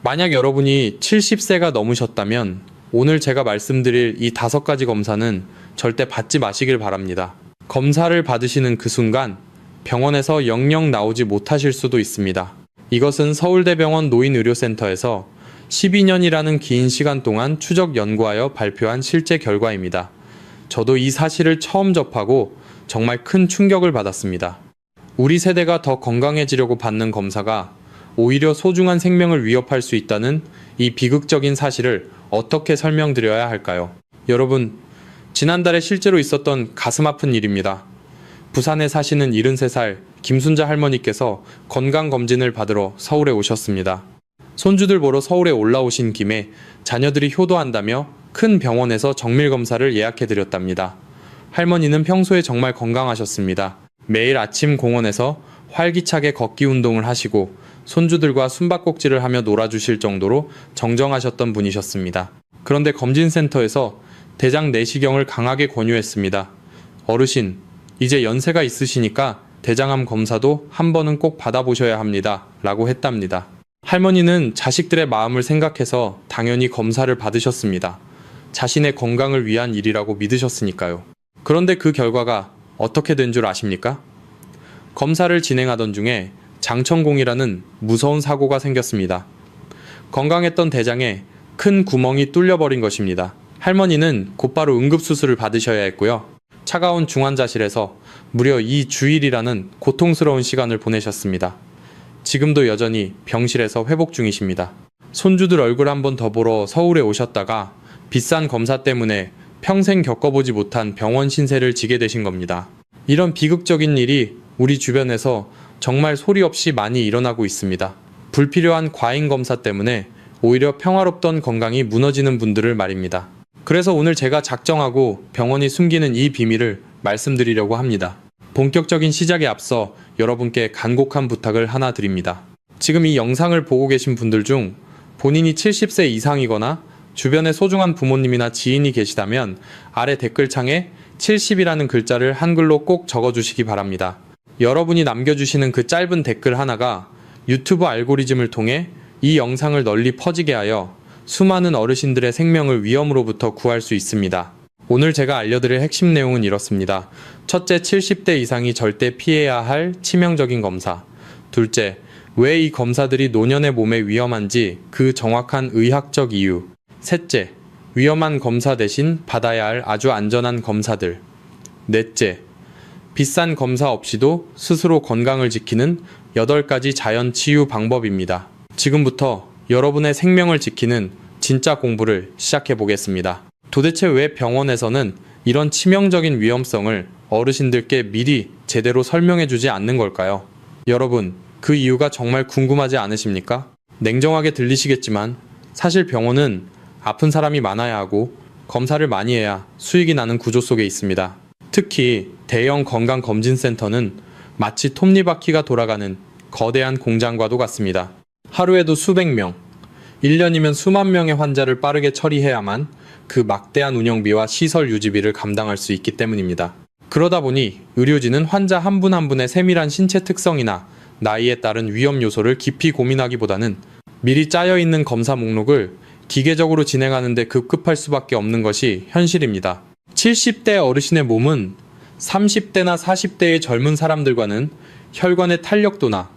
만약 여러분이 70세가 넘으셨다면 오늘 제가 말씀드릴 이 5가지 검사는 절대 받지 마시길 바랍니다. 검사를 받으시는 그 순간 병원에서 영영 나오지 못하실 수도 있습니다. 이것은 서울대병원 노인의료센터에서 12년이라는 긴 시간 동안 추적 연구하여 발표한 실제 결과입니다. 저도 이 사실을 처음 접하고 정말 큰 충격을 받았습니다. 우리 세대가 더 건강해지려고 받는 검사가 오히려 소중한 생명을 위협할 수 있다는 이 비극적인 사실을 어떻게 설명드려야 할까요? 여러분, 지난달에 실제로 있었던 가슴 아픈 일입니다. 부산에 사시는 73살 김순자 할머니께서 건강검진을 받으러 서울에 오셨습니다. 손주들 보러 서울에 올라오신 김에 자녀들이 효도한다며 큰 병원에서 정밀검사를 예약해드렸답니다. 할머니는 평소에 정말 건강하셨습니다. 매일 아침 공원에서 활기차게 걷기 운동을 하시고 손주들과 숨바꼭질을 하며 놀아주실 정도로 정정하셨던 분이셨습니다. 그런데 검진센터에서 대장 내시경을 강하게 권유했습니다. 어르신, 이제 연세가 있으시니까 대장암 검사도 한 번은 꼭 받아보셔야 합니다. 라고 했답니다. 할머니는 자식들의 마음을 생각해서 당연히 검사를 받으셨습니다. 자신의 건강을 위한 일이라고 믿으셨으니까요. 그런데 그 결과가 어떻게 된 줄 아십니까? 검사를 진행하던 중에 장천공이라는 무서운 사고가 생겼습니다. 건강했던 대장에 큰 구멍이 뚫려버린 것입니다. 할머니는 곧바로 응급수술을 받으셔야 했고요. 차가운 중환자실에서 무려 2주일이라는 고통스러운 시간을 보내셨습니다. 지금도 여전히 병실에서 회복 중이십니다. 손주들 얼굴 한번 더 보러 서울에 오셨다가 비싼 검사 때문에 평생 겪어보지 못한 병원 신세를 지게 되신 겁니다. 이런 비극적인 일이 우리 주변에서 정말 소리 없이 많이 일어나고 있습니다. 불필요한 과잉 검사 때문에 오히려 평화롭던 건강이 무너지는 분들을 말입니다. 그래서 오늘 제가 작정하고 병원이 숨기는 이 비밀을 말씀드리려고 합니다. 본격적인 시작에 앞서 여러분께 간곡한 부탁을 하나 드립니다. 지금 이 영상을 보고 계신 분들 중 본인이 70세 이상이거나 주변에 소중한 부모님이나 지인이 계시다면 아래 댓글창에 70이라는 글자를 한글로 꼭 적어주시기 바랍니다. 여러분이 남겨주시는 그 짧은 댓글 하나가 유튜브 알고리즘을 통해 이 영상을 널리 퍼지게 하여 수많은 어르신들의 생명을 위험으로부터 구할 수 있습니다. 오늘 제가 알려드릴 핵심 내용은 이렇습니다. 첫째, 70대 이상이 절대 피해야 할 치명적인 검사. 둘째, 왜 이 검사들이 노년의 몸에 위험한지 그 정확한 의학적 이유. 셋째, 위험한 검사 대신 받아야 할 아주 안전한 검사들. 넷째, 비싼 검사 없이도 스스로 건강을 지키는 8가지 자연 치유 방법입니다. 지금부터 여러분의 생명을 지키는 진짜 공부를 시작해 보겠습니다. 도대체 왜 병원에서는 이런 치명적인 위험성을 어르신들께 미리 제대로 설명해 주지 않는 걸까요? 여러분, 그 이유가 정말 궁금하지 않으십니까? 냉정하게 들리시겠지만 사실 병원은 아픈 사람이 많아야 하고 검사를 많이 해야 수익이 나는 구조 속에 있습니다. 특히 대형 건강검진센터는 마치 톱니바퀴가 돌아가는 거대한 공장과도 같습니다. 하루에도 수백 명, 1년이면 수만 명의 환자를 빠르게 처리해야만 그 막대한 운영비와 시설 유지비를 감당할 수 있기 때문입니다. 그러다 보니 의료진은 환자 한 분 한 분의 세밀한 신체 특성이나 나이에 따른 위험 요소를 깊이 고민하기보다는 미리 짜여있는 검사 목록을 기계적으로 진행하는 데 급급할 수밖에 없는 것이 현실입니다. 70대 어르신의 몸은 30대나 40대의 젊은 사람들과는 혈관의 탄력도나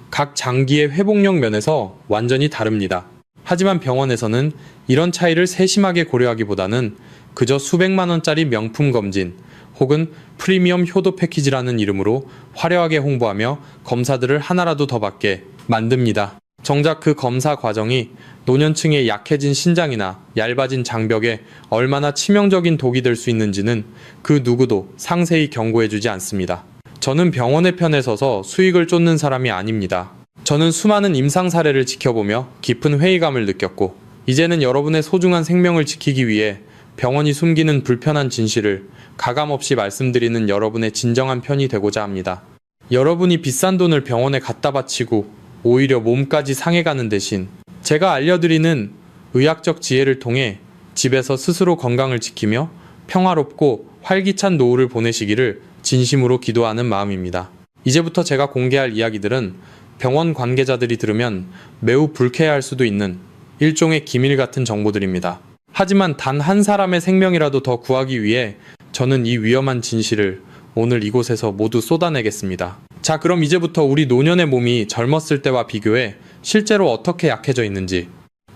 각 장기의 회복력 면에서 완전히 다릅니다. 하지만 병원에서는 이런 차이를 세심하게 고려하기보다는 그저 수백만 원짜리 명품 검진 혹은 프리미엄 효도 패키지라는 이름으로 화려하게 홍보하며 검사들을 하나라도 더 받게 만듭니다. 정작 그 검사 과정이 노년층의 약해진 신장이나 얇아진 장벽에 얼마나 치명적인 독이 될 수 있는지는 그 누구도 상세히 경고해주지 않습니다. 저는 병원의 편에 서서 수익을 쫓는 사람이 아닙니다. 저는 수많은 임상 사례를 지켜보며 깊은 회의감을 느꼈고 이제는 여러분의 소중한 생명을 지키기 위해 병원이 숨기는 불편한 진실을 가감없이 말씀드리는 여러분의 진정한 편이 되고자 합니다. 여러분이 비싼 돈을 병원에 갖다 바치고 오히려 몸까지 상해가는 대신 제가 알려드리는 의학적 지혜를 통해 집에서 스스로 건강을 지키며 평화롭고 활기찬 노후를 보내시기를 진심으로 기도하는 마음입니다. 이제부터 제가 공개할 이야기들은 병원 관계자들이 들으면 매우 불쾌해할 수도 있는 일종의 기밀 같은 정보들입니다. 하지만 단 한 사람의 생명이라도 더 구하기 위해 저는 이 위험한 진실을 오늘 이곳에서 모두 쏟아내겠습니다. 자, 그럼 이제부터 우리 노년의 몸이 젊었을 때와 비교해 실제로 어떻게 약해져 있는지,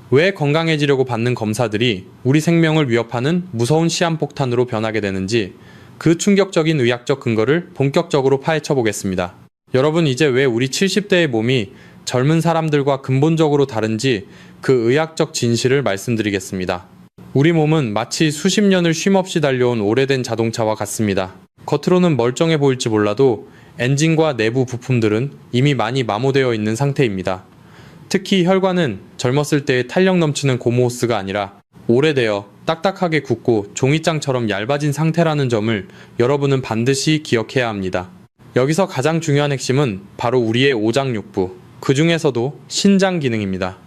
왜 건강해지려고 받는 검사들이 우리 생명을 위협하는 무서운 시한폭탄으로 변하게 되는지 그 충격적인 의학적 근거를 본격적으로 파헤쳐 보겠습니다. 여러분, 이제 왜 우리 70대의 몸이 젊은 사람들과 근본적으로 다른지 그 의학적 진실을 말씀드리겠습니다. 우리 몸은 마치 수십 년을 쉼없이 달려온 오래된 자동차와 같습니다. 겉으로는 멀쩡해 보일지 몰라도 엔진과 내부 부품들은 이미 많이 마모되어 있는 상태입니다. 특히 혈관은 젊었을 때의 탄력 넘치는 고무호스가 아니라 오래되어 딱딱하게 굳고 종이장처럼 얇아진 상태라는 점을 여러분은 반드시 기억해야 합니다. 여기서 가장 중요한 핵심은 바로 우리의 오장육부, 그 중에서도 신장 기능입니다.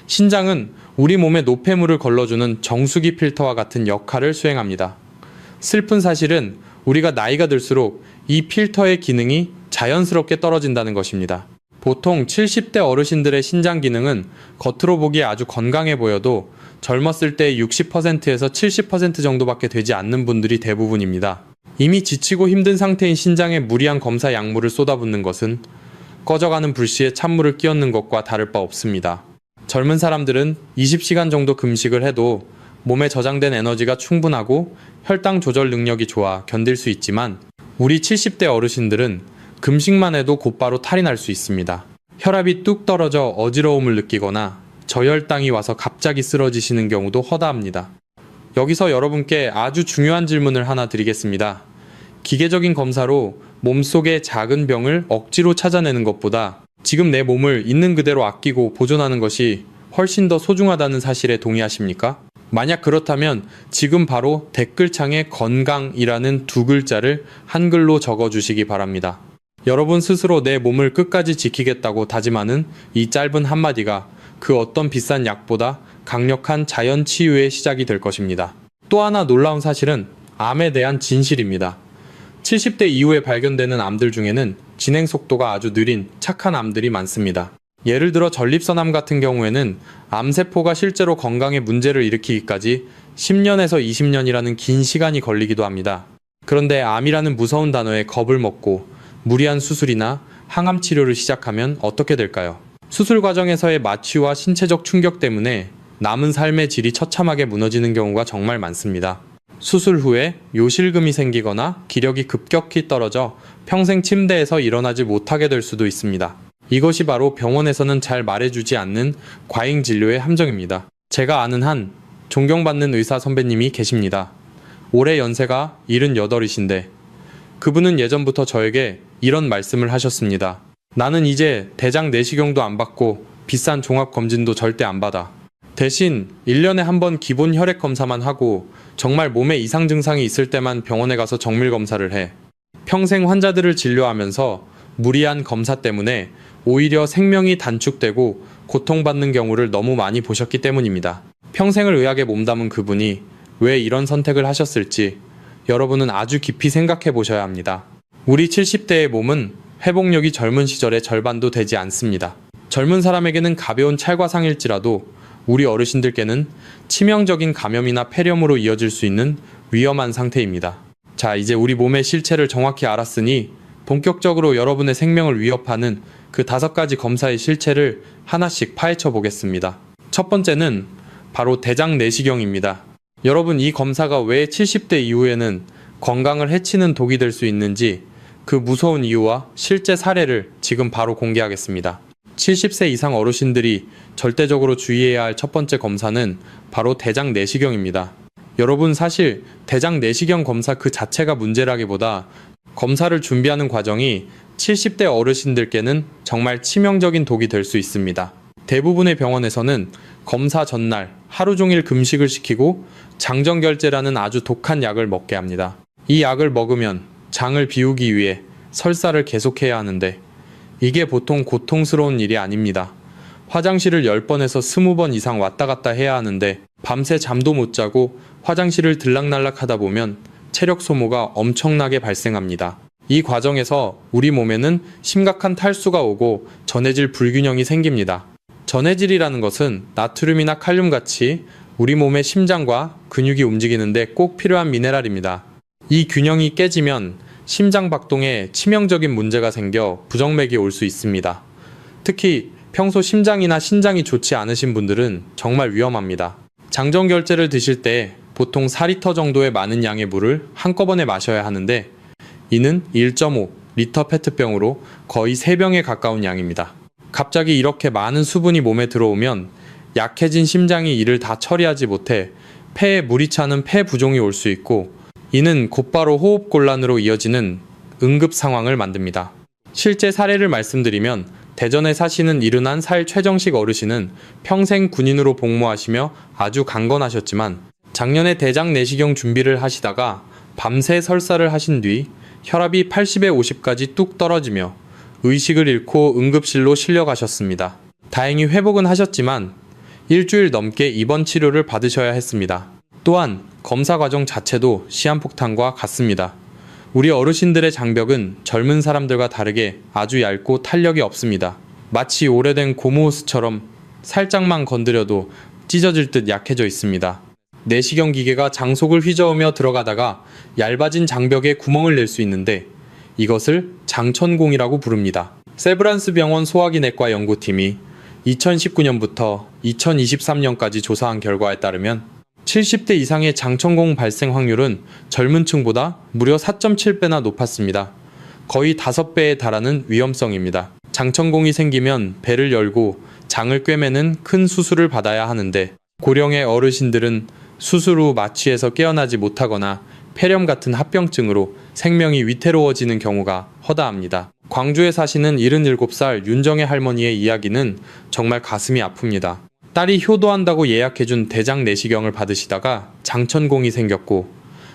신장은 우리 몸에 노폐물을 걸러주는 정수기 필터와 같은 역할을 수행합니다. 슬픈 사실은 우리가 나이가 들수록 이 필터의 기능이 자연스럽게 떨어진다는 것입니다. 보통 70대 어르신들의 신장 기능은 겉으로 보기에 아주 건강해 보여도 젊었을 때 60%에서 70% 정도밖에 되지 않는 분들이 대부분입니다. 이미 지치고 힘든 상태인 신장에 무리한 검사 약물을 쏟아붓는 것은 꺼져가는 불씨에 찬물을 끼얹는 것과 다를 바 없습니다. 젊은 사람들은 20시간 정도 금식을 해도 몸에 저장된 에너지가 충분하고 혈당 조절 능력이 좋아 견딜 수 있지만 우리 70대 어르신들은 금식만 해도 곧바로 탈이 날 수 있습니다. 혈압이 뚝 떨어져 어지러움을 느끼거나 저혈당이 와서 갑자기 쓰러지시는 경우도 허다합니다. 여기서 여러분께 아주 중요한 질문을 하나 드리겠습니다. 기계적인 검사로 몸속의 작은 병을 억지로 찾아내는 것보다 지금 내 몸을 있는 그대로 아끼고 보존하는 것이 훨씬 더 소중하다는 사실에 동의하십니까? 만약 그렇다면 지금 바로 댓글창에 건강이라는 두 글자를 한글로 적어주시기 바랍니다. 여러분 스스로 내 몸을 끝까지 지키겠다고 다짐하는 이 짧은 한마디가 그 어떤 비싼 약보다 강력한 자연 치유의 시작이 될 것입니다. 또 하나 놀라운 사실은 암에 대한 진실입니다. 70대 이후에 발견되는 암들 중에는 진행 속도가 아주 느린 착한 암들이 많습니다. 예를 들어 전립선암 같은 경우에는 암세포가 실제로 건강에 문제를 일으키기까지 10년에서 20년이라는 긴 시간이 걸리기도 합니다. 그런데 암이라는 무서운 단어에 겁을 먹고 무리한 수술이나 항암 치료를 시작하면 어떻게 될까요? 수술 과정에서의 마취와 신체적 충격 때문에 남은 삶의 질이 처참하게 무너지는 경우가 정말 많습니다. 수술 후에 요실금이 생기거나 기력이 급격히 떨어져 평생 침대에서 일어나지 못하게 될 수도 있습니다. 이것이 바로 병원에서는 잘 말해주지 않는 과잉 진료의 함정입니다. 제가 아는 한 존경받는 의사 선배님이 계십니다. 올해 연세가 78이신데 그분은 예전부터 저에게 이런 말씀을 하셨습니다. 나는 이제 대장 내시경도 안 받고 비싼 종합검진도 절대 안 받아. 대신 1년에 한 번 기본 혈액 검사만 하고 정말 몸에 이상 증상이 있을 때만 병원에 가서 정밀 검사를 해. 평생 환자들을 진료하면서 무리한 검사 때문에 오히려 생명이 단축되고 고통받는 경우를 너무 많이 보셨기 때문입니다. 평생을 의학에 몸담은 그분이 왜 이런 선택을 하셨을지 여러분은 아주 깊이 생각해 보셔야 합니다. 우리 70대의 몸은 회복력이 젊은 시절의 절반도 되지 않습니다. 젊은 사람에게는 가벼운 찰과상일지라도 우리 어르신들께는 치명적인 감염이나 폐렴으로 이어질 수 있는 위험한 상태입니다. 자, 이제 우리 몸의 실체를 정확히 알았으니 본격적으로 여러분의 생명을 위협하는 그 5가지 검사의 실체를 하나씩 파헤쳐 보겠습니다. 첫 번째는 바로 대장 내시경입니다. 여러분, 이 검사가 왜 70대 이후에는 건강을 해치는 독이 될 수 있는지 그 무서운 이유와 실제 사례를 지금 바로 공개하겠습니다. 70세 이상 어르신들이 절대적으로 주의해야 할 첫 번째 검사는 바로 대장 내시경입니다. 여러분, 사실 대장 내시경 검사 그 자체가 문제라기보다 검사를 준비하는 과정이 70대 어르신들께는 정말 치명적인 독이 될 수 있습니다. 대부분의 병원에서는 검사 전날 하루 종일 금식을 시키고 장정결제라는 아주 독한 약을 먹게 합니다. 이 약을 먹으면 장을 비우기 위해 설사를 계속해야 하는데 이게 보통 고통스러운 일이 아닙니다. 화장실을 10번에서 20번 이상 왔다 갔다 해야 하는데 밤새 잠도 못 자고 화장실을 들락날락 하다 보면 체력 소모가 엄청나게 발생합니다. 이 과정에서 우리 몸에는 심각한 탈수가 오고 전해질 불균형이 생깁니다. 전해질이라는 것은 나트륨이나 칼륨 같이 우리 몸의 심장과 근육이 움직이는데 꼭 필요한 미네랄입니다. 이 균형이 깨지면 심장 박동에 치명적인 문제가 생겨 부정맥이 올 수 있습니다. 특히 평소 심장이나 신장이 좋지 않으신 분들은 정말 위험합니다. 장정결제를 드실 때 보통 4리터 정도의 많은 양의 물을 한꺼번에 마셔야 하는데 이는 1.5 리터 페트병으로 거의 3병에 가까운 양입니다. 갑자기 이렇게 많은 수분이 몸에 들어오면 약해진 심장이 이를 다 처리하지 못해 폐에 물이 차는 폐 부종이 올 수 있고 이는 곧바로 호흡곤란으로 이어지는 응급 상황을 만듭니다. 실제 사례를 말씀드리면 대전에 사시는 이른한 살 최정식 어르신은 평생 군인으로 복무하시며 아주 강건하셨지만 작년에 대장 내시경 준비를 하시다가 밤새 설사를 하신 뒤 혈압이 80에 50까지 뚝 떨어지며 의식을 잃고 응급실로 실려가셨습니다. 다행히 회복은 하셨지만 일주일 넘게 입원 치료를 받으셔야 했습니다. 또한 검사 과정 자체도 시한폭탄과 같습니다. 우리 어르신들의 장벽은 젊은 사람들과 다르게 아주 얇고 탄력이 없습니다. 마치 오래된 고무호스처럼 살짝만 건드려도 찢어질 듯 약해져 있습니다. 내시경 기계가 장속을 휘저으며 들어가다가 얇아진 장벽에 구멍을 낼 수 있는데 이것을 장천공이라고 부릅니다. 세브란스 병원 소화기내과 연구팀이 2019년부터 2023년까지 조사한 결과에 따르면 70대 이상의 장천공 발생 확률은 젊은 층보다 무려 4.7배나 높았습니다. 거의 5배에 달하는 위험성입니다. 장천공이 생기면 배를 열고 장을 꿰매는 큰 수술을 받아야 하는데 고령의 어르신들은 수술 후 마취해서 깨어나지 못하거나 폐렴 같은 합병증으로 생명이 위태로워지는 경우가 허다합니다. 광주에 사시는 77살 윤정혜 할머니의 이야기는 정말 가슴이 아픕니다. 딸이 효도한다고 예약해준 대장 내시경을 받으시다가 장천공이 생겼고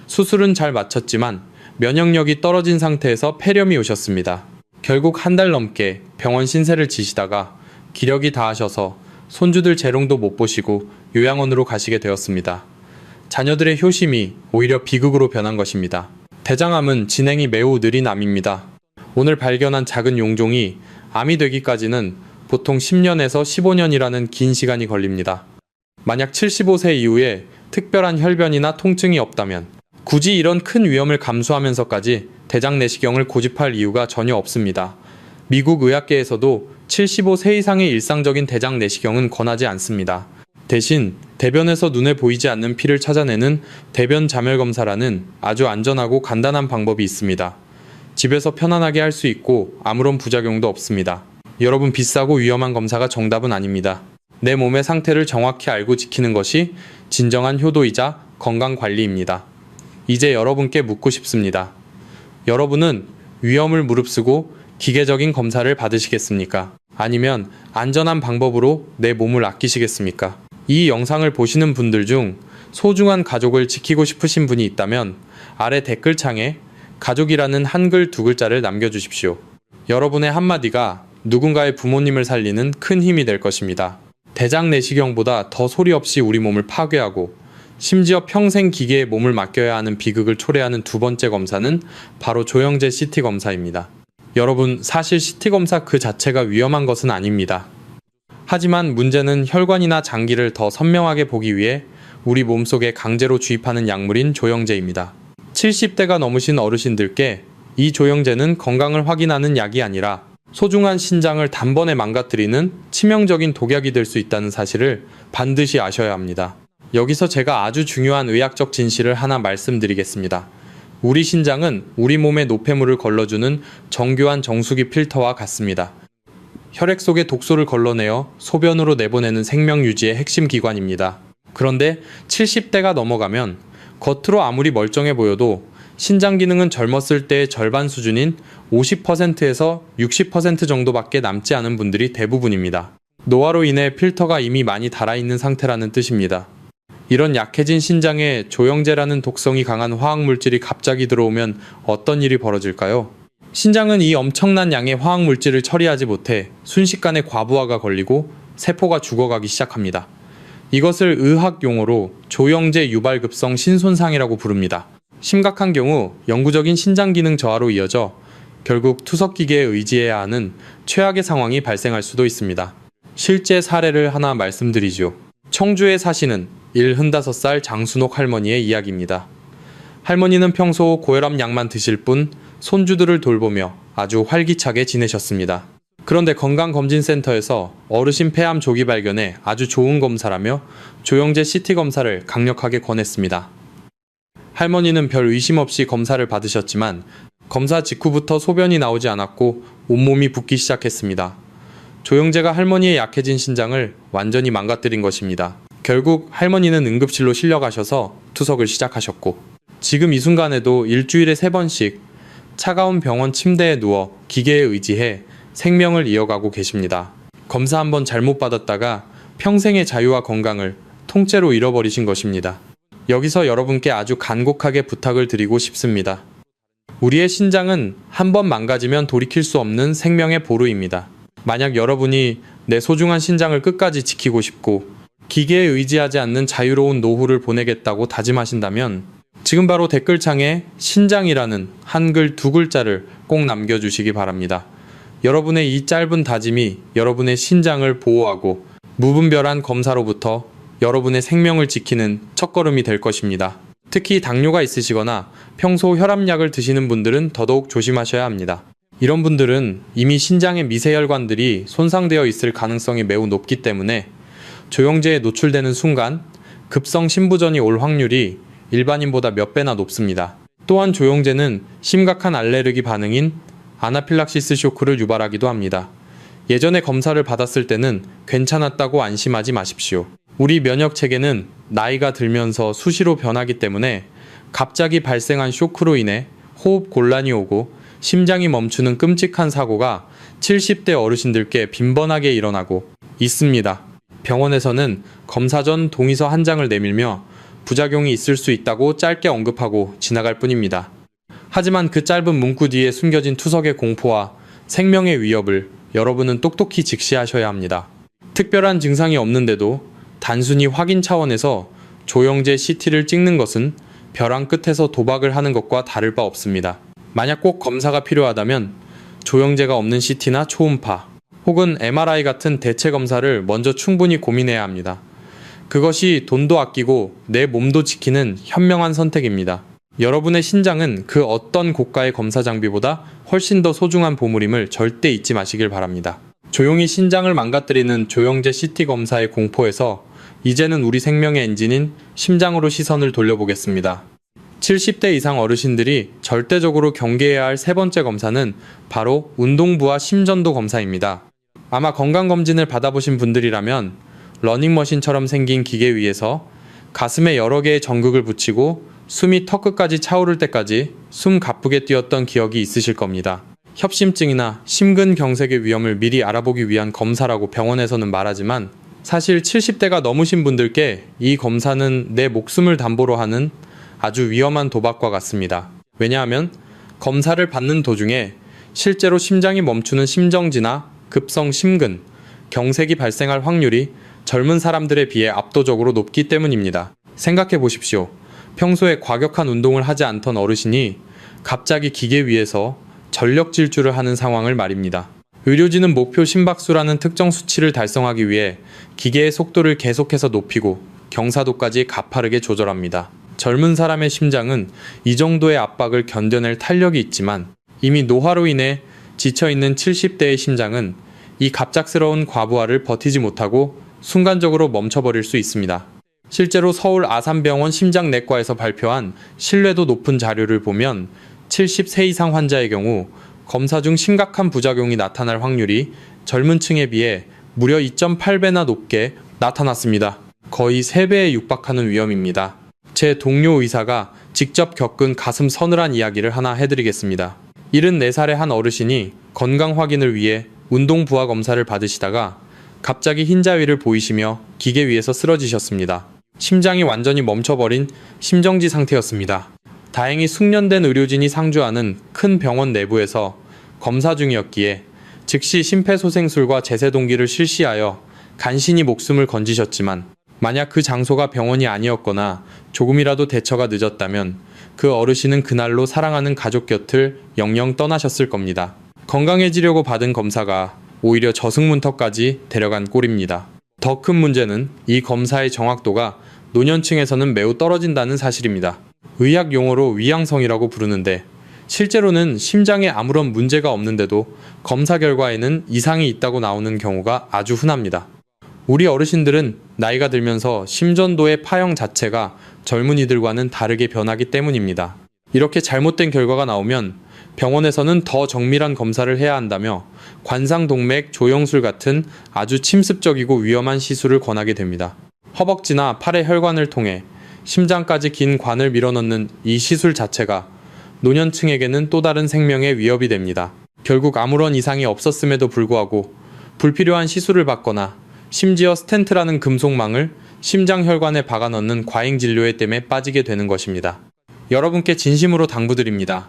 수술은 잘 마쳤지만 면역력이 떨어진 상태에서 폐렴이 오셨습니다. 결국 한 달 넘게 병원 신세를 지시다가 기력이 다하셔서 손주들 재롱도 못 보시고 요양원으로 가시게 되었습니다. 자녀들의 효심이 오히려 비극으로 변한 것입니다. 대장암은 진행이 매우 느린 암입니다. 오늘 발견한 작은 용종이 암이 되기까지는 보통 10년에서 15년이라는 긴 시간이 걸립니다. 만약 75세 이후에 특별한 혈변이나 통증이 없다면 굳이 이런 큰 위험을 감수하면서까지 대장 내시경을 고집할 이유가 전혀 없습니다. 미국 의학계에서도 75세 이상의 일상적인 대장 내시경은 권하지 않습니다. 대신 대변에서 눈에 보이지 않는 피를 찾아내는 대변 자멸 검사라는 아주 안전하고 간단한 방법이 있습니다. 집에서 편안하게 할 수 있고 아무런 부작용도 없습니다. 여러분, 비싸고 위험한 검사가 정답은 아닙니다. 내 몸의 상태를 정확히 알고 지키는 것이 진정한 효도이자 건강관리입니다. 이제 여러분께 묻고 싶습니다. 여러분은 위험을 무릅쓰고 기계적인 검사를 받으시겠습니까? 아니면 안전한 방법으로 내 몸을 아끼시겠습니까? 이 영상을 보시는 분들 중 소중한 가족을 지키고 싶으신 분이 있다면 아래 댓글창에 가족이라는 한글 2글자를 남겨주십시오. 여러분의 한마디가 누군가의 부모님을 살리는 큰 힘이 될 것입니다. 대장 내시경보다 더 소리 없이 우리 몸을 파괴하고 심지어 평생 기계에 몸을 맡겨야 하는 비극을 초래하는 두 번째 검사는 바로 조영제 CT 검사입니다. 여러분, 사실 CT 검사 그 자체가 위험한 것은 아닙니다. 하지만 문제는 혈관이나 장기를 더 선명하게 보기 위해 우리 몸속에 강제로 주입하는 약물인 조영제입니다. 70대가 넘으신 어르신들께 이 조영제는 건강을 확인하는 약이 아니라 소중한 신장을 단번에 망가뜨리는 치명적인 독약이 될 수 있다는 사실을 반드시 아셔야 합니다. 여기서 제가 아주 중요한 의학적 진실을 하나 말씀드리겠습니다. 우리 신장은 우리 몸의 노폐물을 걸러주는 정교한 정수기 필터와 같습니다. 혈액 속의 독소를 걸러내어 소변으로 내보내는 생명 유지의 핵심 기관입니다. 그런데 70대가 넘어가면 겉으로 아무리 멀쩡해 보여도 신장 기능은 젊었을 때의 절반 수준인 50%에서 60% 정도밖에 남지 않은 분들이 대부분입니다. 노화로 인해 필터가 이미 많이 닳아있는 상태라는 뜻입니다. 이런 약해진 신장에 조영제라는 독성이 강한 화학물질이 갑자기 들어오면 어떤 일이 벌어질까요? 신장은 이 엄청난 양의 화학물질을 처리하지 못해 순식간에 과부하가 걸리고 세포가 죽어가기 시작합니다. 이것을 의학 용어로 조영제 유발급성 신손상이라고 부릅니다. 심각한 경우 영구적인 신장 기능 저하로 이어져 결국 투석기계에 의지해야 하는 최악의 상황이 발생할 수도 있습니다. 실제 사례를 하나 말씀드리죠. 청주에 사시는 75살 장순옥 할머니의 이야기입니다. 할머니는 평소 고혈압 약만 드실 뿐 손주들을 돌보며 아주 활기차게 지내셨습니다. 그런데 건강검진센터에서 어르신 폐암 조기 발견에 아주 좋은 검사라며 조영제 CT 검사를 강력하게 권했습니다. 할머니는 별 의심 없이 검사를 받으셨지만 검사 직후부터 소변이 나오지 않았고 온몸이 붓기 시작했습니다. 조영제가 할머니의 약해진 신장을 완전히 망가뜨린 것입니다. 결국 할머니는 응급실로 실려가셔서 투석을 시작하셨고 지금 이 순간에도 일주일에 3번씩 차가운 병원 침대에 누워 기계에 의지해 생명을 이어가고 계십니다. 검사 한번 잘못 받았다가 평생의 자유와 건강을 통째로 잃어버리신 것입니다. 여기서 여러분께 아주 간곡하게 부탁을 드리고 싶습니다. 우리의 신장은 한번 망가지면 돌이킬 수 없는 생명의 보루입니다. 만약 여러분이 내 소중한 신장을 끝까지 지키고 싶고 기계에 의지하지 않는 자유로운 노후를 보내겠다고 다짐하신다면 지금 바로 댓글창에 신장이라는 한글 2글자를 꼭 남겨주시기 바랍니다. 여러분의 이 짧은 다짐이 여러분의 신장을 보호하고 무분별한 검사로부터 여러분의 생명을 지키는 첫걸음이 될 것입니다. 특히 당뇨가 있으시거나 평소 혈압약을 드시는 분들은 더더욱 조심하셔야 합니다. 이런 분들은 이미 신장의 미세혈관들이 손상되어 있을 가능성이 매우 높기 때문에 조영제에 노출되는 순간 급성 심부전이 올 확률이 일반인보다 몇 배나 높습니다. 또한 조영제는 심각한 알레르기 반응인 아나필락시스 쇼크를 유발하기도 합니다. 예전에 검사를 받았을 때는 괜찮았다고 안심하지 마십시오. 우리 면역 체계는 나이가 들면서 수시로 변하기 때문에 갑자기 발생한 쇼크로 인해 호흡 곤란이 오고 심장이 멈추는 끔찍한 사고가 70대 어르신들께 빈번하게 일어나고 있습니다. 병원에서는 검사 전 동의서 한 장을 내밀며 부작용이 있을 수 있다고 짧게 언급하고 지나갈 뿐입니다. 하지만 그 짧은 문구 뒤에 숨겨진 투석의 공포와 생명의 위협을 여러분은 똑똑히 직시하셔야 합니다. 특별한 증상이 없는데도 단순히 확인 차원에서 조영제 CT를 찍는 것은 벼랑 끝에서 도박을 하는 것과 다를 바 없습니다. 만약 꼭 검사가 필요하다면 조영제가 없는 CT나 초음파 혹은 MRI 같은 대체 검사를 먼저 충분히 고민해야 합니다. 그것이 돈도 아끼고 내 몸도 지키는 현명한 선택입니다. 여러분의 신장은 그 어떤 고가의 검사 장비보다 훨씬 더 소중한 보물임을 절대 잊지 마시길 바랍니다. 조용히 신장을 망가뜨리는 조영제 CT 검사의 공포에서 이제는 우리 생명의 엔진인 심장으로 시선을 돌려보겠습니다. 70대 이상 어르신들이 절대적으로 경계해야 할 3번째 검사는 바로 운동부와 심전도 검사입니다. 아마 건강검진을 받아보신 분들이라면 러닝머신처럼 생긴 기계 위에서 가슴에 여러 개의 전극을 붙이고 숨이 턱끝까지 차오를 때까지 숨 가쁘게 뛰었던 기억이 있으실 겁니다. 협심증이나 심근경색의 위험을 미리 알아보기 위한 검사라고 병원에서는 말하지만 사실 70대가 넘으신 분들께 이 검사는 내 목숨을 담보로 하는 아주 위험한 도박과 같습니다. 왜냐하면 검사를 받는 도중에 실제로 심장이 멈추는 심정지나 급성 심근, 경색이 발생할 확률이 젊은 사람들에 비해 압도적으로 높기 때문입니다. 생각해 보십시오. 평소에 과격한 운동을 하지 않던 어르신이 갑자기 기계 위에서 전력 질주를 하는 상황을 말입니다. 의료진은 목표 심박수라는 특정 수치를 달성하기 위해 기계의 속도를 계속해서 높이고 경사도까지 가파르게 조절합니다. 젊은 사람의 심장은 이 정도의 압박을 견뎌낼 탄력이 있지만 이미 노화로 인해 지쳐있는 70대의 심장은 이 갑작스러운 과부하를 버티지 못하고 순간적으로 멈춰버릴 수 있습니다. 실제로 서울 아산병원 심장내과에서 발표한 신뢰도 높은 자료를 보면 70세 이상 환자의 경우 검사 중 심각한 부작용이 나타날 확률이 젊은 층에 비해 무려 2.8배나 높게 나타났습니다. 거의 3배에 육박하는 위험입니다. 제 동료 의사가 직접 겪은 가슴 서늘한 이야기를 하나 해드리겠습니다. 74살의 한 어르신이 건강 확인을 위해 운동 부하 검사를 받으시다가 갑자기 흰자 위를 보이시며 기계 위에서 쓰러지셨습니다. 심장이 완전히 멈춰버린 심정지 상태였습니다. 다행히 숙련된 의료진이 상주하는 큰 병원 내부에서 검사 중이었기에 즉시 심폐소생술과 제세동기를 실시하여 간신히 목숨을 건지셨지만 만약 그 장소가 병원이 아니었거나 조금이라도 대처가 늦었다면 그 어르신은 그날로 사랑하는 가족 곁을 영영 떠나셨을 겁니다. 건강해지려고 받은 검사가 오히려 저승문턱까지 데려간 꼴입니다. 더 큰 문제는 이 검사의 정확도가 노년층에서는 매우 떨어진다는 사실입니다. 의학 용어로 위양성이라고 부르는데 실제로는 심장에 아무런 문제가 없는데도 검사 결과에는 이상이 있다고 나오는 경우가 아주 흔합니다. 우리 어르신들은 나이가 들면서 심전도의 파형 자체가 젊은이들과는 다르게 변하기 때문입니다. 이렇게 잘못된 결과가 나오면 병원에서는 더 정밀한 검사를 해야 한다며 관상동맥 조영술 같은 아주 침습적이고 위험한 시술을 권하게 됩니다. 허벅지나 팔의 혈관을 통해 심장까지 긴 관을 밀어넣는 이 시술 자체가 노년층에게는 또 다른 생명의 위협이 됩니다. 결국 아무런 이상이 없었음에도 불구하고 불필요한 시술을 받거나 심지어 스텐트라는 금속망을 심장 혈관에 박아 넣는 과잉 진료에 때문에 빠지게 되는 것입니다. 여러분께 진심으로 당부드립니다.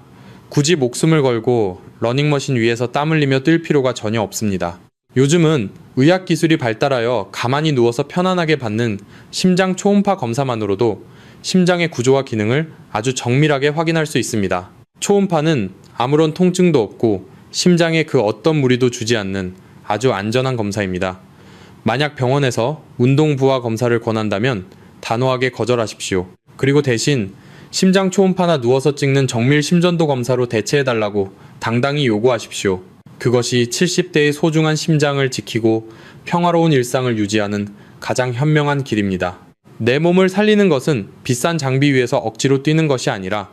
굳이 목숨을 걸고 러닝머신 위에서 땀 흘리며 뛸 필요가 전혀 없습니다. 요즘은 의학 기술이 발달하여 가만히 누워서 편안하게 받는 심장 초음파 검사만으로도 심장의 구조와 기능을 아주 정밀하게 확인할 수 있습니다. 초음파는 아무런 통증도 없고 심장에 그 어떤 무리도 주지 않는 아주 안전한 검사입니다. 만약 병원에서 운동 부하 검사를 권한다면 단호하게 거절하십시오. 그리고 대신 심장 초음파나 누워서 찍는 정밀 심전도 검사로 대체해달라고 당당히 요구하십시오. 그것이 70대의 소중한 심장을 지키고 평화로운 일상을 유지하는 가장 현명한 길입니다. 내 몸을 살리는 것은 비싼 장비 위에서 억지로 뛰는 것이 아니라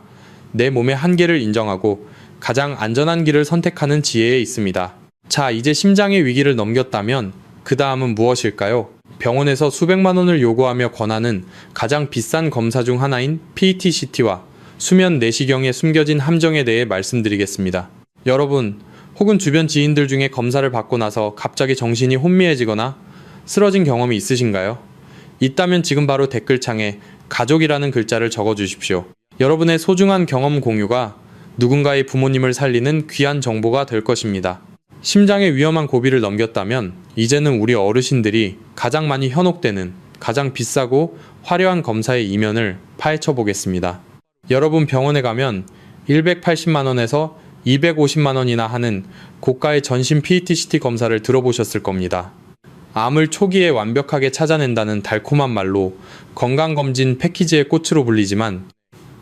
내 몸의 한계를 인정하고 가장 안전한 길을 선택하는 지혜에 있습니다. 자, 이제 심장의 위기를 넘겼다면 그 다음은 무엇일까요? 병원에서 수백만 원을 요구하며 권하는 가장 비싼 검사 중 하나인 PET-CT와 수면 내시경에 숨겨진 함정에 대해 말씀드리겠습니다. 여러분, 혹은 주변 지인들 중에 검사를 받고 나서 갑자기 정신이 혼미해지거나 쓰러진 경험이 있으신가요? 있다면 지금 바로 댓글창에 가족이라는 글자를 적어주십시오. 여러분의 소중한 경험 공유가 누군가의 부모님을 살리는 귀한 정보가 될 것입니다. 심장의 위험한 고비를 넘겼다면 이제는 우리 어르신들이 가장 많이 현혹되는 가장 비싸고 화려한 검사의 이면을 파헤쳐 보겠습니다. 여러분, 병원에 가면 180만 원에서 250만 원이나 하는 고가의 전신 PET-CT 검사를 들어보셨을 겁니다. 암을 초기에 완벽하게 찾아낸다는 달콤한 말로 건강검진 패키지의 꽃으로 불리지만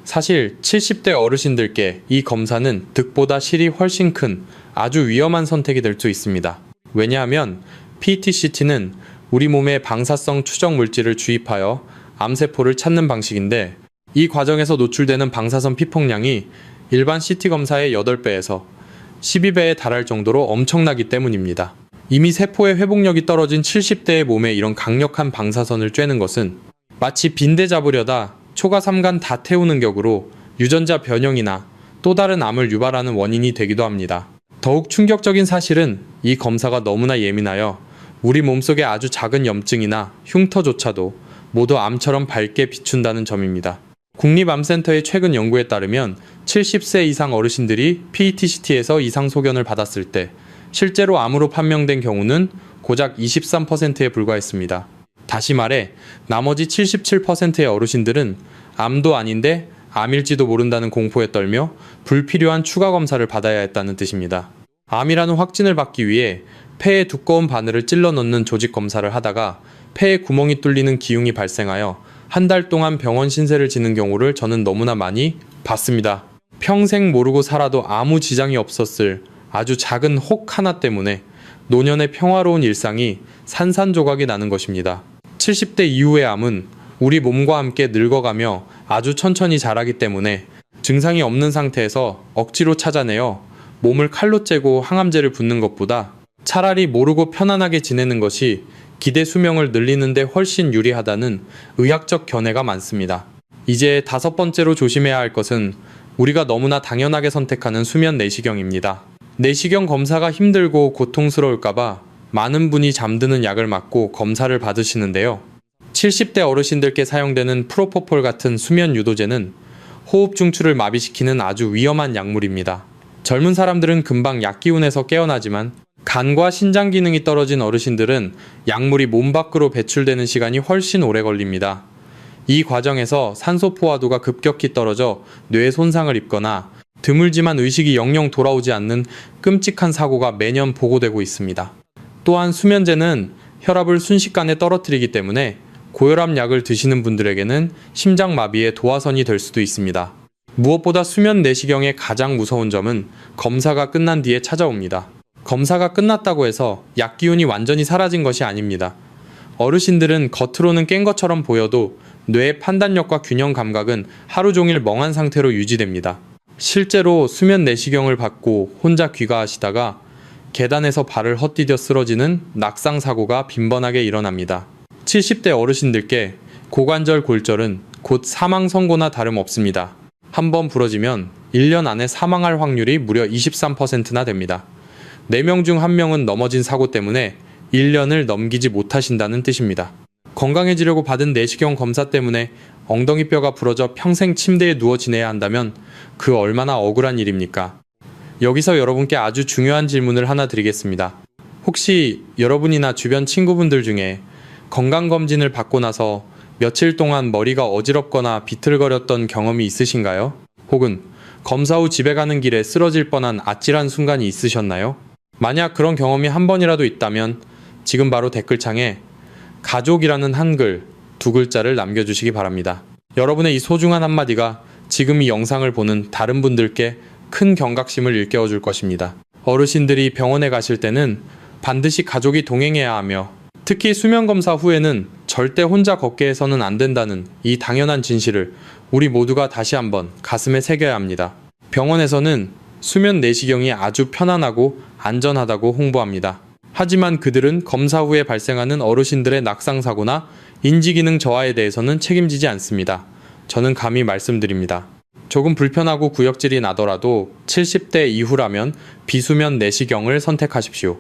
사실 70대 어르신들께 이 검사는 득보다 실이 훨씬 큰 아주 위험한 선택이 될 수 있습니다. 왜냐하면 PET-CT는 우리 몸에 방사성 추적 물질을 주입하여 암세포를 찾는 방식인데 이 과정에서 노출되는 방사선 피폭량이 일반 CT 검사의 8배에서 12배에 달할 정도로 엄청나기 때문입니다. 이미 세포의 회복력이 떨어진 70대의 몸에 이런 강력한 방사선을 쬐는 것은 마치 빈대 잡으려다 초가 삼간 다 태우는 격으로 유전자 변형이나 또 다른 암을 유발하는 원인이 되기도 합니다. 더욱 충격적인 사실은 이 검사가 너무나 예민하여 우리 몸속의 아주 작은 염증이나 흉터조차도 모두 암처럼 밝게 비춘다는 점입니다. 국립암센터의 최근 연구에 따르면 70세 이상 어르신들이 PET-CT에서 이상 소견을 받았을 때 실제로 암으로 판명된 경우는 고작 23%에 불과했습니다. 다시 말해 나머지 77%의 어르신들은 암도 아닌데 암일지도 모른다는 공포에 떨며 불필요한 추가 검사를 받아야 했다는 뜻입니다. 암이라는 확진을 받기 위해 폐에 두꺼운 바늘을 찔러 넣는 조직 검사를 하다가 폐에 구멍이 뚫리는 기흉이 발생하여 한 달 동안 병원 신세를 지는 경우를 저는 너무나 많이 봤습니다. 평생 모르고 살아도 아무 지장이 없었을 아주 작은 혹 하나 때문에 노년의 평화로운 일상이 산산조각이 나는 것입니다. 70대 이후의 암은 우리 몸과 함께 늙어가며 아주 천천히 자라기 때문에 증상이 없는 상태에서 억지로 찾아내어 몸을 칼로 째고 항암제를 붓는 것보다 차라리 모르고 편안하게 지내는 것이 기대 수명을 늘리는 데 훨씬 유리하다는 의학적 견해가 많습니다. 이제 5번째로 조심해야 할 것은 우리가 너무나 당연하게 선택하는 수면 내시경입니다. 내시경 검사가 힘들고 고통스러울까봐 많은 분이 잠드는 약을 맞고 검사를 받으시는데요. 70대 어르신들께 사용되는 프로포폴 같은 수면 유도제는 호흡 중추를 마비시키는 아주 위험한 약물입니다. 젊은 사람들은 금방 약 기운에서 깨어나지만 간과 신장 기능이 떨어진 어르신들은 약물이 몸 밖으로 배출되는 시간이 훨씬 오래 걸립니다. 이 과정에서 산소 포화도가 급격히 떨어져 뇌에 손상을 입거나 드물지만 의식이 영영 돌아오지 않는 끔찍한 사고가 매년 보고되고 있습니다. 또한 수면제는 혈압을 순식간에 떨어뜨리기 때문에 고혈압 약을 드시는 분들에게는 심장마비의 도화선이 될 수도 있습니다. 무엇보다 수면 내시경의 가장 무서운 점은 검사가 끝난 뒤에 찾아옵니다. 검사가 끝났다고 해서 약 기운이 완전히 사라진 것이 아닙니다. 어르신들은 겉으로는 깬 것처럼 보여도 뇌의 판단력과 균형 감각은 하루 종일 멍한 상태로 유지됩니다. 실제로 수면 내시경을 받고 혼자 귀가하시다가 계단에서 발을 헛디뎌 쓰러지는 낙상 사고가 빈번하게 일어납니다. 70대 어르신들께 고관절 골절은 곧 사망 선고나 다름없습니다. 한번 부러지면 1년 안에 사망할 확률이 무려 23%나 됩니다. 4명 중 1명은 넘어진 사고 때문에 1년을 넘기지 못하신다는 뜻입니다. 건강해지려고 받은 내시경 검사 때문에 엉덩이뼈가 부러져 평생 침대에 누워 지내야 한다면 그 얼마나 억울한 일입니까? 여기서 여러분께 아주 중요한 질문을 하나 드리겠습니다. 혹시 여러분이나 주변 친구분들 중에 건강검진을 받고 나서 며칠 동안 머리가 어지럽거나 비틀거렸던 경험이 있으신가요? 혹은 검사 후 집에 가는 길에 쓰러질 뻔한 아찔한 순간이 있으셨나요? 만약 그런 경험이 한 번이라도 있다면 지금 바로 댓글창에 가족이라는 한글 2글자를 남겨주시기 바랍니다. 여러분의 이 소중한 한마디가 지금 이 영상을 보는 다른 분들께 큰 경각심을 일깨워 줄 것입니다. 어르신들이 병원에 가실 때는 반드시 가족이 동행해야 하며 특히 수면검사 후에는 절대 혼자 걷게 해서는 안 된다는 이 당연한 진실을 우리 모두가 다시 한번 가슴에 새겨야 합니다. 병원에서는 수면 내시경이 아주 편안하고 안전하다고 홍보합니다. 하지만 그들은 검사 후에 발생하는 어르신들의 낙상사고나 인지기능 저하에 대해서는 책임지지 않습니다. 저는 감히 말씀드립니다. 조금 불편하고 구역질이 나더라도 70대 이후라면 비수면 내시경을 선택하십시오.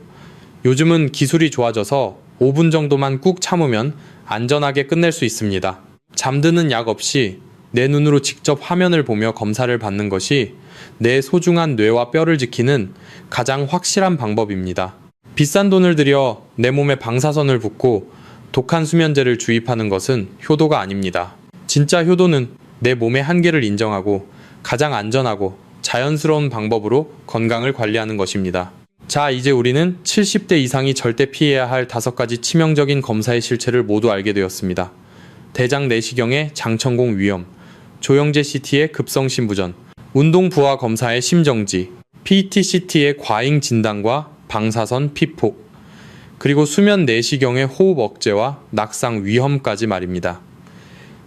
요즘은 기술이 좋아져서 5분 정도만 꾹 참으면 안전하게 끝낼 수 있습니다. 잠드는 약 없이 내 눈으로 직접 화면을 보며 검사를 받는 것이 내 소중한 뇌와 뼈를 지키는 가장 확실한 방법입니다. 비싼 돈을 들여 내 몸에 방사선을 붓고 독한 수면제를 주입하는 것은 효도가 아닙니다. 진짜 효도는 내 몸의 한계를 인정하고 가장 안전하고 자연스러운 방법으로 건강을 관리하는 것입니다. 자, 이제 우리는 70대 이상이 절대 피해야 할 5가지 치명적인 검사의 실체를 모두 알게 되었습니다. 대장 내시경의 장천공 위험, 조영제 CT의 급성심부전, 운동 부하 검사의 심정지, PET-CT의 과잉 진단과 방사선 피폭, 그리고 수면 내시경의 호흡 억제와 낙상 위험까지 말입니다.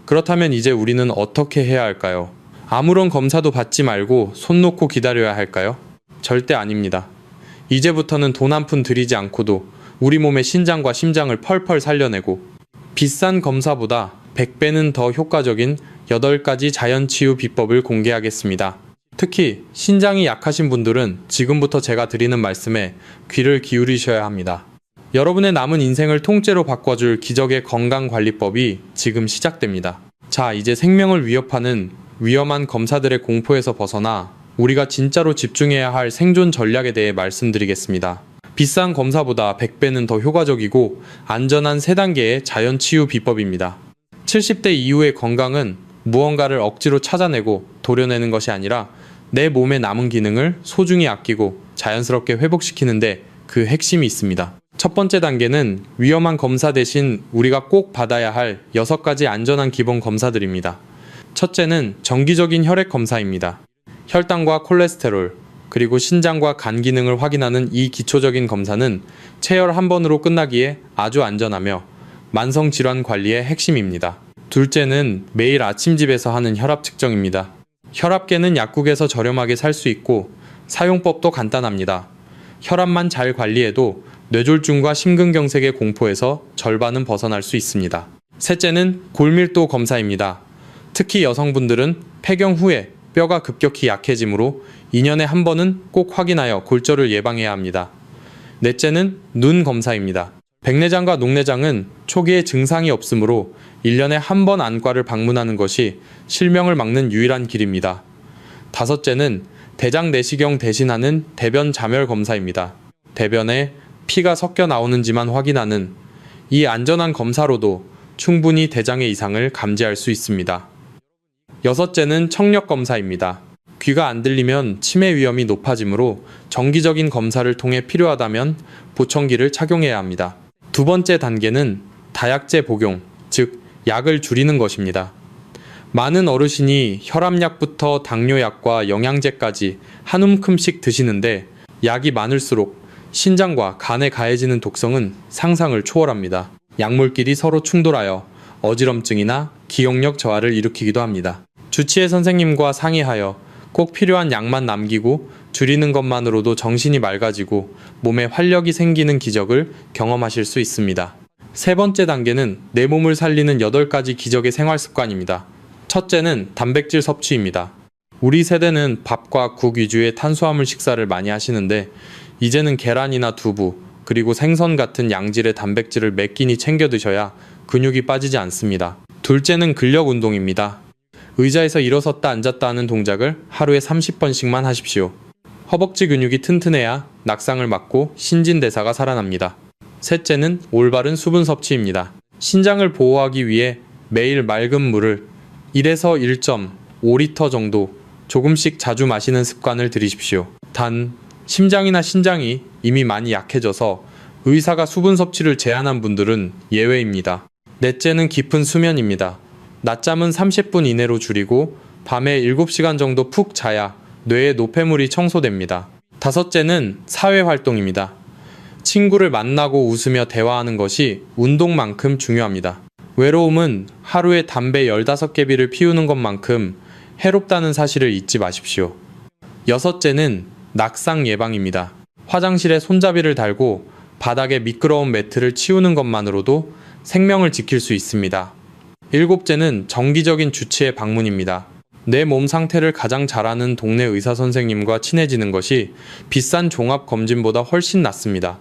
그렇다면 이제 우리는 어떻게 해야 할까요? 아무런 검사도 받지 말고 손 놓고 기다려야 할까요? 절대 아닙니다. 이제부터는 돈 한 푼 들이지 않고도 우리 몸의 신장과 심장을 펄펄 살려내고 비싼 검사보다 100배는 더 효과적인 8가지 자연치유 비법을 공개하겠습니다. 특히 신장이 약하신 분들은 지금부터 제가 드리는 말씀에 귀를 기울이셔야 합니다. 여러분의 남은 인생을 통째로 바꿔줄 기적의 건강관리법이 지금 시작됩니다. 자, 이제 생명을 위협하는 위험한 검사들의 공포에서 벗어나 우리가 진짜로 집중해야 할 생존 전략에 대해 말씀드리겠습니다. 비싼 검사보다 100배는 더 효과적이고 안전한 3단계의 자연치유 비법입니다. 70대 이후의 건강은 무언가를 억지로 찾아내고 도려내는 것이 아니라 내 몸의 남은 기능을 소중히 아끼고 자연스럽게 회복시키는데 그 핵심이 있습니다. 첫 번째 단계는 위험한 검사 대신 우리가 꼭 받아야 할 6가지 안전한 기본 검사들입니다. 첫째는 정기적인 혈액 검사입니다. 혈당과 콜레스테롤, 그리고 신장과 간 기능을 확인하는 이 기초적인 검사는 체열 한 번으로 끝나기에 아주 안전하며 만성질환 관리의 핵심입니다. 둘째는 매일 아침집에서 하는 혈압 측정입니다. 혈압계는 약국에서 저렴하게 살 수 있고 사용법도 간단합니다. 혈압만 잘 관리해도 뇌졸중과 심근경색의 공포에서 절반은 벗어날 수 있습니다. 셋째는 골밀도 검사입니다. 특히 여성분들은 폐경 후에 뼈가 급격히 약해지므로 2년에 한 번은 꼭 확인하여 골절을 예방해야 합니다. 넷째는 눈 검사입니다. 백내장과 녹내장은 초기에 증상이 없으므로 1년에 한 번 안과를 방문하는 것이 실명을 막는 유일한 길입니다. 다섯째는 대장 내시경 대신하는 대변 자멸 검사입니다. 대변에 피가 섞여 나오는지만 확인하는 이 안전한 검사로도 충분히 대장의 이상을 감지할 수 있습니다. 여섯째는 청력 검사입니다. 귀가 안 들리면 치매 위험이 높아지므로 정기적인 검사를 통해 필요하다면 보청기를 착용해야 합니다. 두 번째 단계는 다약제 복용, 즉 약을 줄이는 것입니다. 많은 어르신이 혈압약부터 당뇨약과 영양제까지 한 움큼씩 드시는데 약이 많을수록 신장과 간에 가해지는 독성은 상상을 초월합니다. 약물끼리 서로 충돌하여 어지럼증이나 기억력 저하를 일으키기도 합니다. 주치의 선생님과 상의하여 꼭 필요한 약만 남기고 줄이는 것만으로도 정신이 맑아지고 몸에 활력이 생기는 기적을 경험하실 수 있습니다. 세 번째 단계는 내 몸을 살리는 8가지 기적의 생활습관입니다. 첫째는 단백질 섭취입니다. 우리 세대는 밥과 국 위주의 탄수화물 식사를 많이 하시는데 이제는 계란이나 두부, 그리고 생선 같은 양질의 단백질을 몇 끼니 챙겨 드셔야 근육이 빠지지 않습니다. 둘째는 근력 운동입니다. 의자에서 일어섰다 앉았다 하는 동작을 하루에 30번씩만 하십시오. 허벅지 근육이 튼튼해야 낙상을 막고 신진대사가 살아납니다. 셋째는 올바른 수분 섭취입니다. 신장을 보호하기 위해 매일 맑은 물을 1에서 1.5리터 정도 조금씩 자주 마시는 습관을 들이십시오. 단, 심장이나 신장이 이미 많이 약해져서 의사가 수분 섭취를 제한한 분들은 예외입니다. 넷째는 깊은 수면입니다. 낮잠은 30분 이내로 줄이고 밤에 7시간 정도 푹 자야 뇌의 노폐물이 청소됩니다. 다섯째는 사회활동입니다. 친구를 만나고 웃으며 대화하는 것이 운동만큼 중요합니다. 외로움은 하루에 담배 15개비를 피우는 것만큼 해롭다는 사실을 잊지 마십시오. 여섯째는 낙상 예방입니다. 화장실에 손잡이를 달고 바닥에 미끄러운 매트를 치우는 것만으로도 생명을 지킬 수 있습니다. 일곱째는 정기적인 주치의 방문입니다. 내 몸 상태를 가장 잘 아는 동네 의사 선생님과 친해지는 것이 비싼 종합검진보다 훨씬 낫습니다.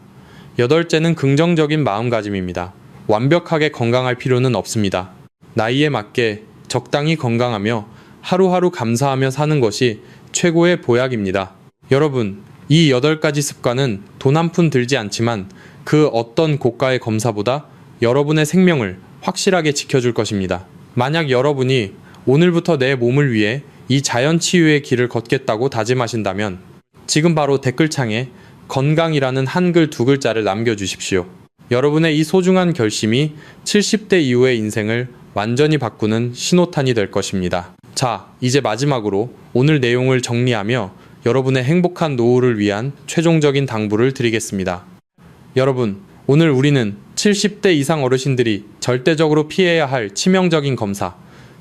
여덟째는 긍정적인 마음가짐입니다. 완벽하게 건강할 필요는 없습니다. 나이에 맞게 적당히 건강하며 하루하루 감사하며 사는 것이 최고의 보약입니다. 여러분, 이 8가지 습관은 돈 한 푼 들지 않지만 그 어떤 고가의 검사보다 여러분의 생명을 확실하게 지켜줄 것입니다. 만약 여러분이 오늘부터 내 몸을 위해 이 자연치유의 길을 걷겠다고 다짐하신다면 지금 바로 댓글창에 건강이라는 한글 2글자를 남겨주십시오. 여러분의 이 소중한 결심이 70대 이후의 인생을 완전히 바꾸는 신호탄이 될 것입니다. 자, 이제 마지막으로 오늘 내용을 정리하며 여러분의 행복한 노후를 위한 최종적인 당부를 드리겠습니다. 여러분, 오늘 우리는 70대 이상 어르신들이 절대적으로 피해야 할 치명적인 검사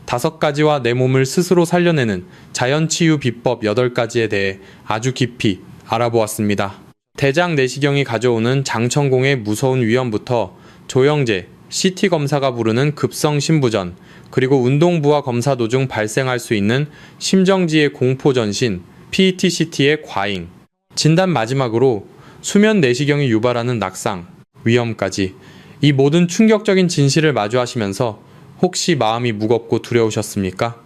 5가지와 내 몸을 스스로 살려내는 자연치유 비법 8가지에 대해 아주 깊이 알아보았습니다. 대장 내시경이 가져오는 장천공의 무서운 위험부터 조영제, CT검사가 부르는 급성심부전, 그리고 운동부하 검사 도중 발생할 수 있는 심정지의 공포전신, PET-CT의 과잉, 진단 마지막으로 수면 내시경이 유발하는 낙상, 위험까지 이 모든 충격적인 진실을 마주하시면서 혹시 마음이 무겁고 두려우셨습니까?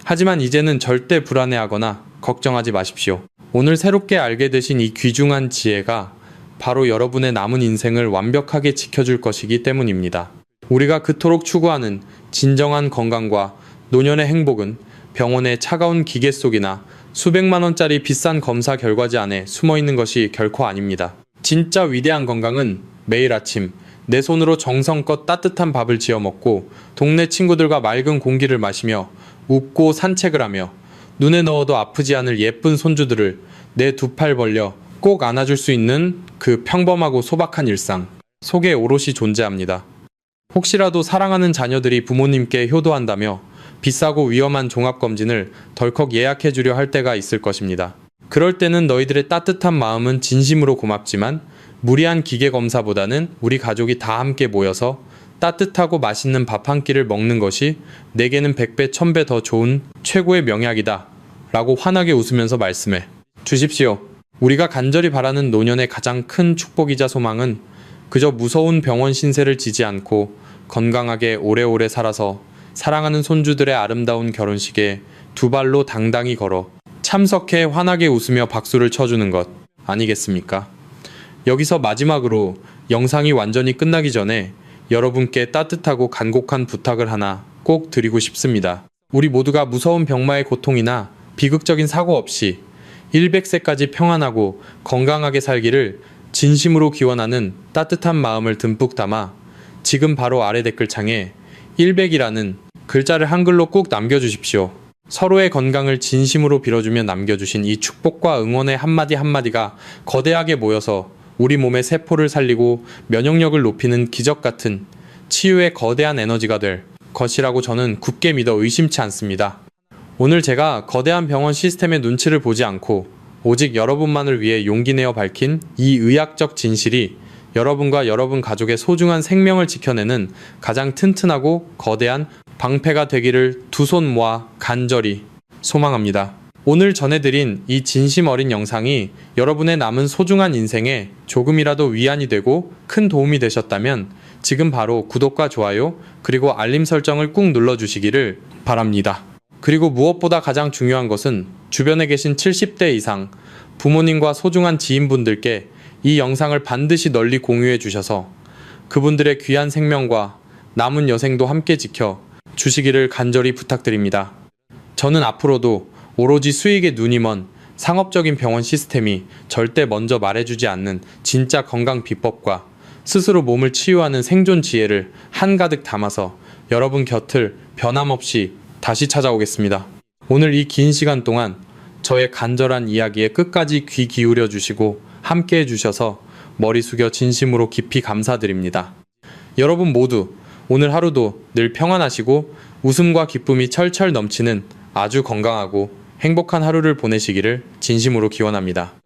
하지만 이제는 절대 불안해하거나 걱정하지 마십시오. 오늘 새롭게 알게 되신 이 귀중한 지혜가 바로 여러분의 남은 인생을 완벽하게 지켜줄 것이기 때문입니다. 우리가 그토록 추구하는 진정한 건강과 노년의 행복은 병원의 차가운 기계 속이나 수백만 원짜리 비싼 검사 결과지 안에 숨어있는 것이 결코 아닙니다. 진짜 위대한 건강은 매일 아침 내 손으로 정성껏 따뜻한 밥을 지어 먹고 동네 친구들과 맑은 공기를 마시며 웃고 산책을 하며 눈에 넣어도 아프지 않을 예쁜 손주들을 내 두 팔 벌려 꼭 안아줄 수 있는 그 평범하고 소박한 일상 속에 오롯이 존재합니다. 혹시라도 사랑하는 자녀들이 부모님께 효도한다며 비싸고 위험한 종합검진을 덜컥 예약해주려 할 때가 있을 것입니다. 그럴 때는 너희들의 따뜻한 마음은 진심으로 고맙지만 무리한 기계 검사보다는 우리 가족이 다 함께 모여서 따뜻하고 맛있는 밥 한 끼를 먹는 것이 내게는 100배, 1000배 더 좋은 최고의 명약이다 라고 환하게 웃으면서 말씀해 주십시오. 우리가 간절히 바라는 노년의 가장 큰 축복이자 소망은 그저 무서운 병원 신세를 지지 않고 건강하게 오래오래 살아서 사랑하는 손주들의 아름다운 결혼식에 두 발로 당당히 걸어 참석해 환하게 웃으며 박수를 쳐주는 것 아니겠습니까? 여기서 마지막으로 영상이 완전히 끝나기 전에 여러분께 따뜻하고 간곡한 부탁을 하나 꼭 드리고 싶습니다. 우리 모두가 무서운 병마의 고통이나 비극적인 사고 없이 100세까지 평안하고 건강하게 살기를 진심으로 기원하는 따뜻한 마음을 듬뿍 담아 지금 바로 아래 댓글창에 100이라는 글자를 한글로 꼭 남겨주십시오. 서로의 건강을 진심으로 빌어주며 남겨주신 이 축복과 응원의 한마디 한마디가 거대하게 모여서 우리 몸의 세포를 살리고 면역력을 높이는 기적 같은 치유의 거대한 에너지가 될 것이라고 저는 굳게 믿어 의심치 않습니다. 오늘 제가 거대한 병원 시스템의 눈치를 보지 않고 오직 여러분만을 위해 용기 내어 밝힌 이 의학적 진실이 여러분과 여러분 가족의 소중한 생명을 지켜내는 가장 튼튼하고 거대한 방패가 되기를 두 손 모아 간절히 소망합니다. 오늘 전해드린 이 진심 어린 영상이 여러분의 남은 소중한 인생에 조금이라도 위안이 되고 큰 도움이 되셨다면 지금 바로 구독과 좋아요 그리고 알림 설정을 꾹 눌러주시기를 바랍니다. 그리고 무엇보다 가장 중요한 것은 주변에 계신 70대 이상 부모님과 소중한 지인분들께 이 영상을 반드시 널리 공유해 주셔서 그분들의 귀한 생명과 남은 여생도 함께 지켜 주시기를 간절히 부탁드립니다. 저는 앞으로도 오로지 수익에 눈이 먼 상업적인 병원 시스템이 절대 먼저 말해주지 않는 진짜 건강 비법과 스스로 몸을 치유하는 생존 지혜를 한가득 담아서 여러분 곁을 변함없이 다시 찾아오겠습니다. 오늘 이 긴 시간 동안 저의 간절한 이야기에 끝까지 귀 기울여 주시고 함께 해주셔서 머리 숙여 진심으로 깊이 감사드립니다. 여러분 모두 오늘 하루도 늘 평안하시고 웃음과 기쁨이 철철 넘치는 아주 건강하고 행복한 하루를 보내시기를 진심으로 기원합니다.